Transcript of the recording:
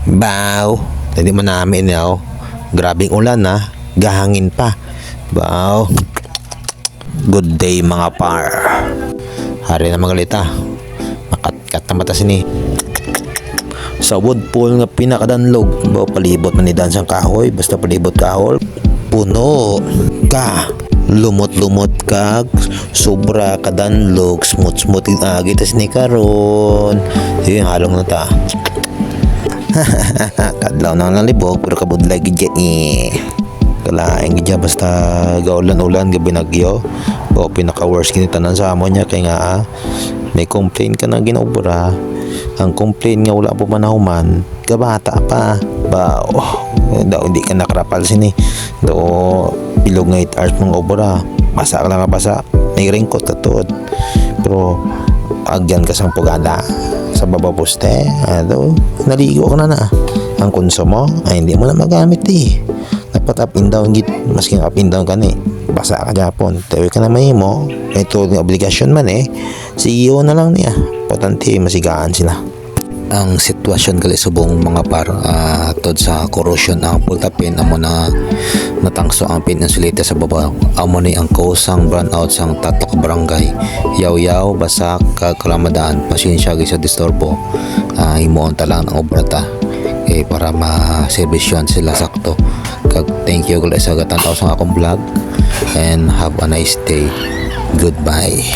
Baw, hindi mo namin yaw. Grabing ulan ha, gahangin pa. Baw. Good day mga par. Hari na magalita. Makatkat na mata sini. Sa woodpool nga pinakadanlog, baw palibot man ni dansang kahoy, basta palibot kahol. Puno ka. Lumot-lumot kag sobra kadanlog, smooth-smooth agi tas ni karon. Sige halong na ta. Kadlaw na lang libog pero kabudlay gidya kalaing gidya basta gaulan-ulan gabi nagyo o pinaka-worst kini tanan sa amo niya kay nga may complaint ka na ginobra. Ang complaint nga wala po manahuman kabata pa ba daw hindi ka nakrapal sini daw bilog nga 8 hours mong obra basa ka lang nga basa may ringkot katod pero agyan ka sang pugada sa baba poste naligo ka na ang konsumo ay hindi mo na magamit dapat up and down git maski up and down ka basa ka japon tayo ka na mahimo ito yung obligasyon man CEO na lang niya potente masigaan sila ang sitwasyon gali subong mga par tod sa corrosion ang pultapin amo na natangso ang pin insulate sa baba amo ni ang kausang burn out sang tatlong barangay yaw basak kagkalamadaan pasensya sa disturbo himuon ta lang ang obrata para ma-servisyon sila sakto kag thank you gali sa gatanaw sa akong vlog and have a nice day. Goodbye.